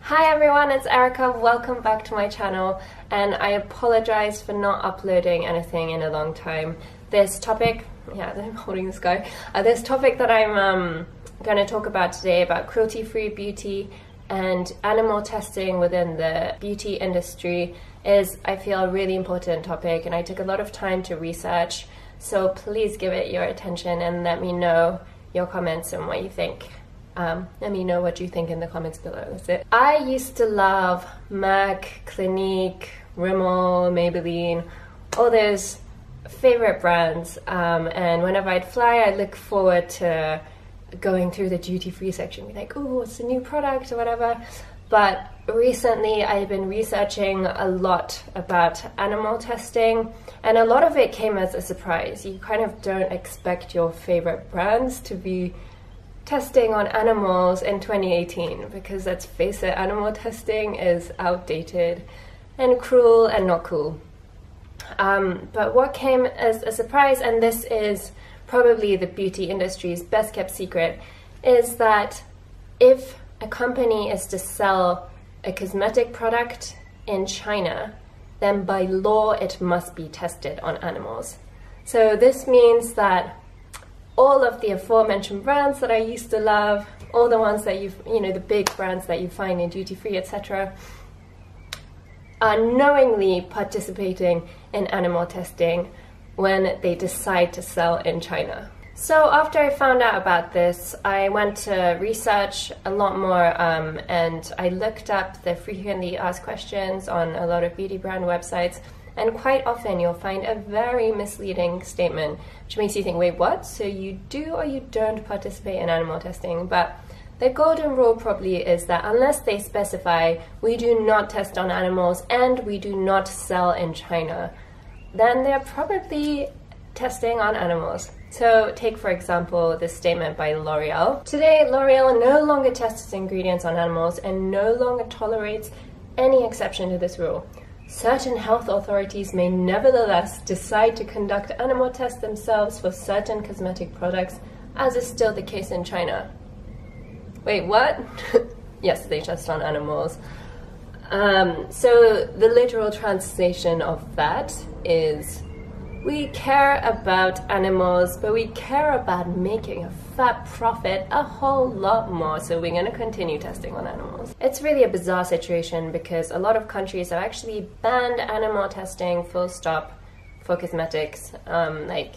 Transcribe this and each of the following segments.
Hi everyone, it's Erica. Welcome back to my channel, and I apologize for not uploading anything in a long time. This topic, I'm holding this guy. This topic that I'm going to talk about today about cruelty-free beauty and animal testing within the beauty industry is, I feel, a really important topic, and I took a lot of time to research. So please give it your attention and let me know your comments and what you think. Let me know what you think in the comments below. That's it. I used to love MAC, Clinique, Rimmel, Maybelline, all those favorite brands. And whenever I'd fly, I'd look forward to going through the duty-free section, be like, oh, what's the new product or whatever. But recently I've been researching a lot about animal testing, and a lot of it came as a surprise. You kind of don't expect your favorite brands to be testing on animals in 2018, because let's face it, animal testing is outdated and cruel and not cool. But what came as a surprise, and this is probably the beauty industry's best kept secret, is that if a company is to sell a cosmetic product in China, then by law it must be tested on animals. So this means that all of the aforementioned brands that I used to love, all the ones that the big brands that you find in duty-free, etc., are knowingly participating in animal testing when they decide to sell in China. So after I found out about this, I went to research a lot more, and I looked up the frequently asked questions on a lot of beauty brand websites, and quite often you'll find a very misleading statement, which makes you think, wait, what? So you do or you don't participate in animal testing? But the golden rule probably is that unless they specify, we do not test on animals and we do not sell in China, then they're probably testing on animals. So take, for example, this statement by L'Oreal. Today, L'Oreal no longer tests ingredients on animals and no longer tolerates any exception to this rule. Certain health authorities may nevertheless decide to conduct animal tests themselves for certain cosmetic products, as is still the case in China. Wait, what? Yes, they test on animals. So the literal translation of that is, we care about animals, but we care about making a fat profit a whole lot more, so we're going to continue testing on animals. It's really a bizarre situation because a lot of countries have actually banned animal testing full stop for cosmetics, like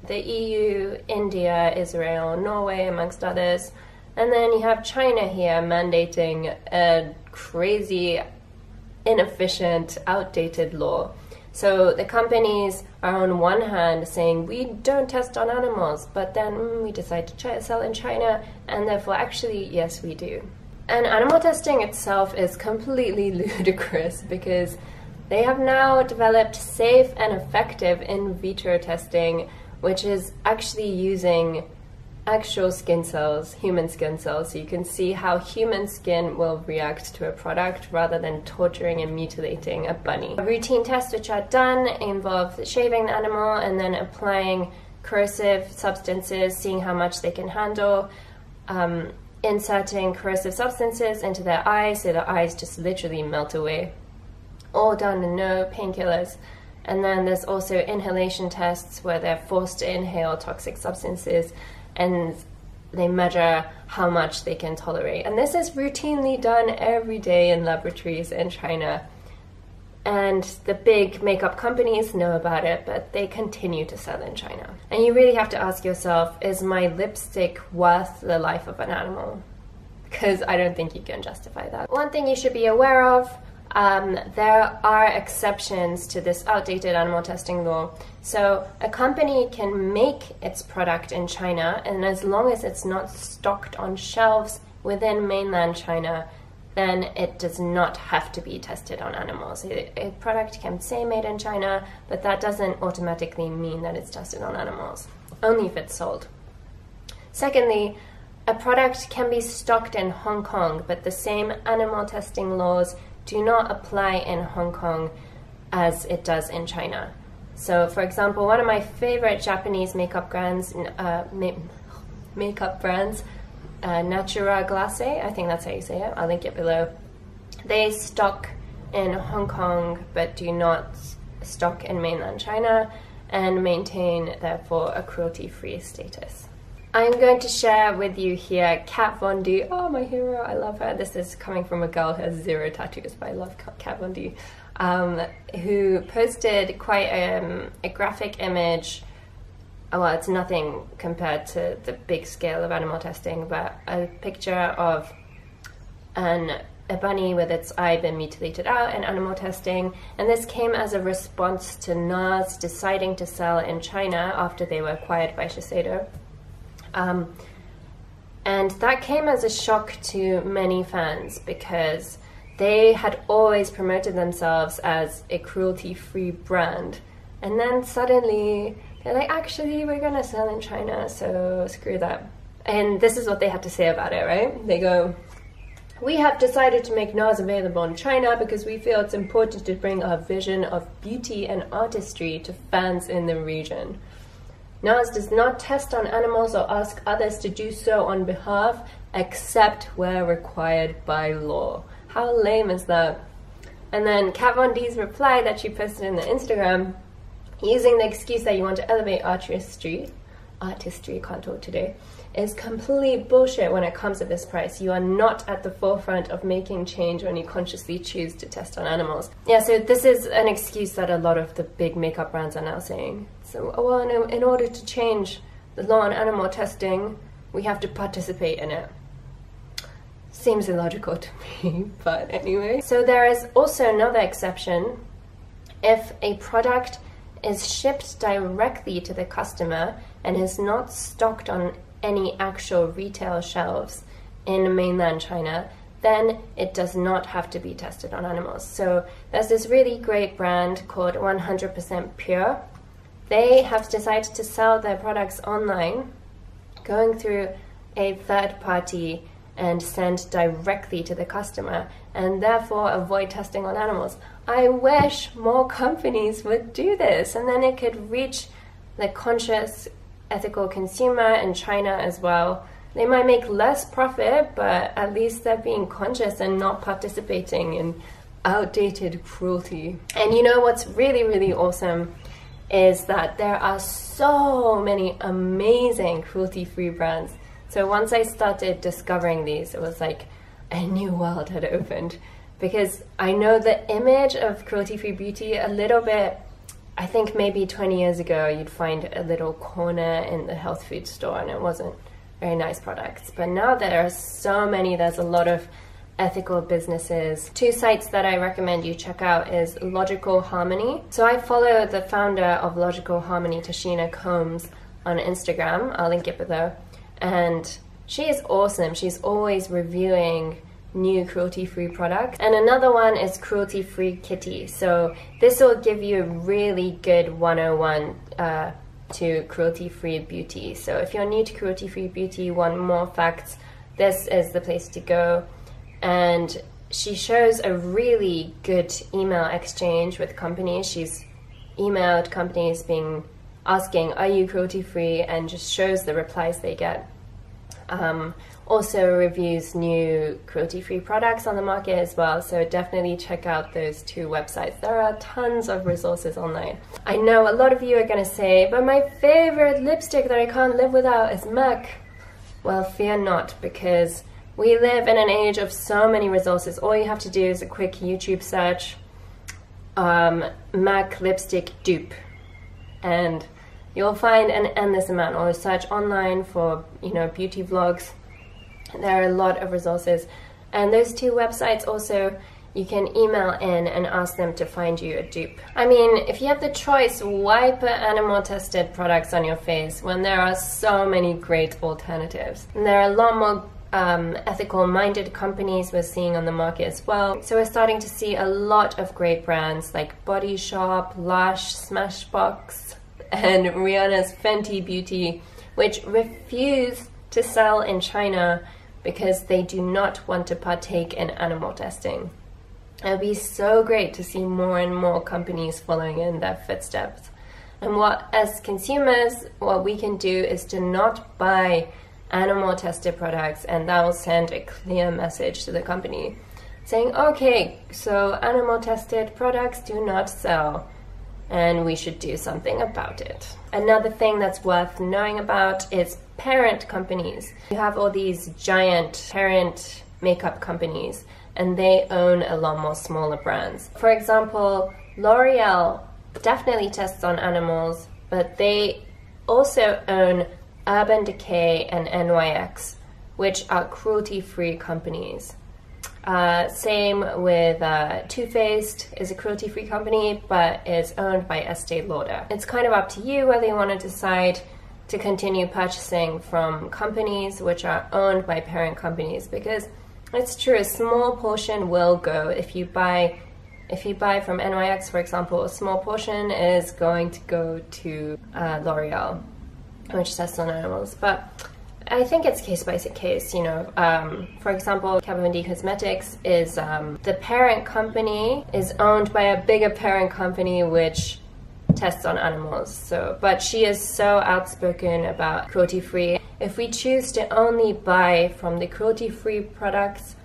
the EU, India, Israel, Norway, amongst others. And then you have China here mandating a crazy, inefficient, outdated law. So the companies are on one hand saying we don't test on animals, but then we decide to sell in China, and therefore actually yes we do. And animal testing itself is completely ludicrous because they have now developed safe and effective in vitro testing, which is actually using actual skin cells, human skin cells, so you can see how human skin will react to a product rather than torturing and mutilating a bunny. Routine tests which are done involve shaving the animal and then applying corrosive substances, seeing how much they can handle, inserting corrosive substances into their eyes so the eyes just literally melt away. All done and no painkillers. And then there's also inhalation tests where they're forced to inhale toxic substances, and they measure how much they can tolerate. And this is routinely done every day in laboratories in China. And the big makeup companies know about it, but they continue to sell in China. And you really have to ask yourself, is my lipstick worth the life of an animal? Because I don't think you can justify that. One thing you should be aware of, there are exceptions to this outdated animal testing law. So a company can make its product in China, and as long as it's not stocked on shelves within mainland China, then it does not have to be tested on animals. A product can say made in China, but that doesn't automatically mean that it's tested on animals, only if it's sold. Secondly, a product can be stocked in Hong Kong, but the same animal testing laws do not apply in Hong Kong as it does in China. So for example, one of my favorite Japanese makeup brands, Naturaglacé, I think that's how you say it, I'll link it below. They stock in Hong Kong but do not stock in mainland China and maintain therefore a cruelty-free status. I'm going to share with you here Kat Von D. Oh, my hero, I love her. This is coming from a girl who has 0 tattoos, but I love Kat Von D, who posted quite a graphic image. Well, it's nothing compared to the big scale of animal testing, but a picture of a bunny with its eye been mutilated out in animal testing, and this came as a response to NARS deciding to sell in China after they were acquired by Shiseido. And that came as a shock to many fans because they had always promoted themselves as a cruelty-free brand, and then suddenly they're like, actually, we're gonna sell in China, so screw that. And this is what they had to say about it, right? They go, we have decided to make NARS available in China because we feel it's important to bring our vision of beauty and artistry to fans in the region. NARS does not test on animals or ask others to do so on behalf, except where required by law. How lame is that? And then Kat Von D's reply that she posted in the Instagram, using the excuse that you want to elevate artistry, can't talk today, is complete bullshit when it comes at this price. You are not at the forefront of making change when you consciously choose to test on animals. Yeah, so this is an excuse that a lot of the big makeup brands are now saying. So, well, in order to change the law on animal testing, we have to participate in it. Seems illogical to me, but anyway. So there is also another exception. If a product is shipped directly to the customer and is not stocked on any actual retail shelves in mainland China, then it does not have to be tested on animals. So there's this really great brand called 100% Pure. They have decided to sell their products online, going through a third party and send directly to the customer, and therefore avoid testing on animals. I wish more companies would do this, and then it could reach the conscious, ethical consumer in China as well. They might make less profit, but at least they're being conscious and not participating in outdated cruelty. And you know what's really, really awesome is that there are so many amazing cruelty-free brands. So once I started discovering these, it was like a new world had opened, because I know the image of cruelty-free beauty a little bit. I think maybe 20 years ago you'd find a little corner in the health food store and it wasn't very nice products, but now there are so many. There's a lot of ethical businesses. 2 sites that I recommend you check out is Logical Harmony. So I follow the founder of Logical Harmony, Tashina Combs, on Instagram. I'll link it below. And she is awesome. She's always reviewing new cruelty-free products. And another one is Cruelty-Free Kitty. So this will give you a really good 101 to cruelty-free beauty. So if you're new to cruelty-free beauty, want more facts, this is the place to go. And she shows a really good email exchange with companies. She's emailed companies asking, are you cruelty-free, and just shows the replies they get. Also reviews new cruelty-free products on the market as well, so definitely check out those 2 websites. There are tons of resources online. I know a lot of you are going to say, but my favorite lipstick that I can't live without is MAC. Well, fear not, because we live in an age of so many resources. All you have to do is a quick YouTube search, MAC lipstick dupe, and you'll find an endless amount. Or search online for, beauty vlogs. There are a lot of resources. And those 2 websites also, you can email in and ask them to find you a dupe. I mean, if you have the choice, why put animal tested products on your face when there are so many great alternatives? And there are a lot more ethical minded companies we're seeing on the market as well. So we're starting to see a lot of great brands like Body Shop, Lush, Smashbox, and Rihanna's Fenty Beauty, which refuse to sell in China because they do not want to partake in animal testing. It would be so great to see more and more companies following in their footsteps. And as consumers, what we can do is to not buy animal tested products, and that will send a clear message to the company. saying, okay, so animal tested products do not sell, and we should do something about it. Another thing that's worth knowing about is parent companies. You have all these giant parent makeup companies, and they own a lot more smaller brands. For example, L'Oreal definitely tests on animals, but they also own Urban Decay and NYX, which are cruelty-free companies. Same with Too Faced is a cruelty-free company, but is owned by Estee Lauder. It's kind of up to you whether you want to decide to continue purchasing from companies which are owned by parent companies, because it's true, a small portion will go. If you buy from NYX, for example, a small portion is going to go to L'Oreal, which tests on animals. But I think it's case by case, you know. For example, Peony Cosmetics is the parent company is owned by a bigger parent company which tests on animals. So, but she is so outspoken about cruelty-free. If we choose to only buy from the cruelty-free products,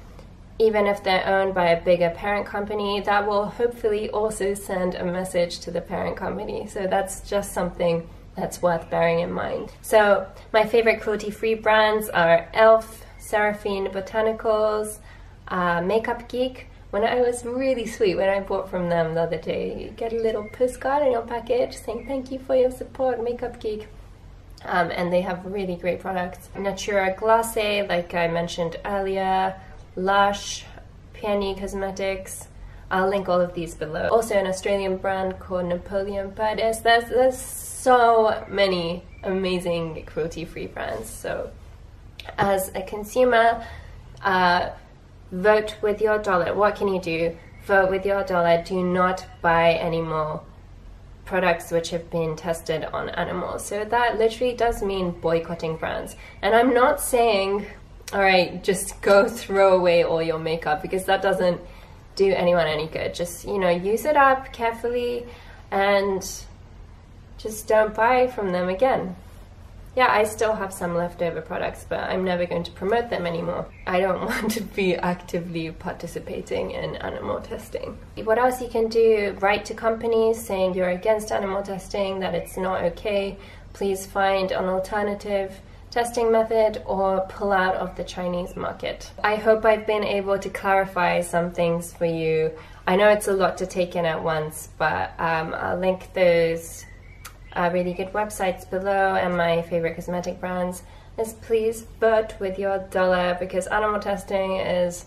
even if they're owned by a bigger parent company, that will hopefully also send a message to the parent company. So that's just something that's worth bearing in mind. So my favorite cruelty-free brands are E.L.F, Seraphine Botanicals, Makeup Geek. When I was really sweet when I bought from them the other day, you get a little postcard in your package saying thank you for your support, Makeup Geek. And they have really great products. Naturaglacé, like I mentioned earlier, Lush, Peony Cosmetics. I'll link all of these below. Also an Australian brand called Napoleon Perdis. There's so many amazing cruelty-free brands. So as a consumer, vote with your dollar. What can you do? Vote with your dollar. Do not buy any more products which have been tested on animals. So that literally does mean boycotting brands. And I'm not saying, all right, just go throw away all your makeup, because that doesn't do anyone any good. Just, you know, use it up carefully and just don't buy from them again. Yeah, I still have some leftover products, but I'm never going to promote them anymore. I don't want to be actively participating in animal testing. What else you can do? Write to companies saying you're against animal testing, that it's not okay. Please find an alternative testing method or pull out of the Chinese market. I hope I've been able to clarify some things for you. I know it's a lot to take in at once, but I'll link those really good websites below, and my favorite cosmetic brands. Is please vote with your dollar, because animal testing is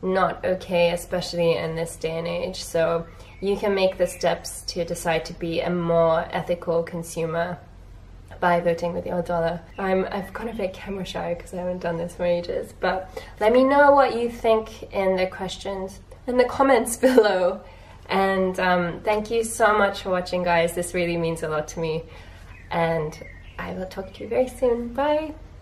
not okay, especially in this day and age. So you can make the steps to decide to be a more ethical consumer by voting with your dollar. I've got a bit camera shy because I haven't done this for ages, but let me know what you think in the questions, in the comments below. And thank you so much for watching, guys. This really means a lot to me, and I will talk to you very soon. Bye.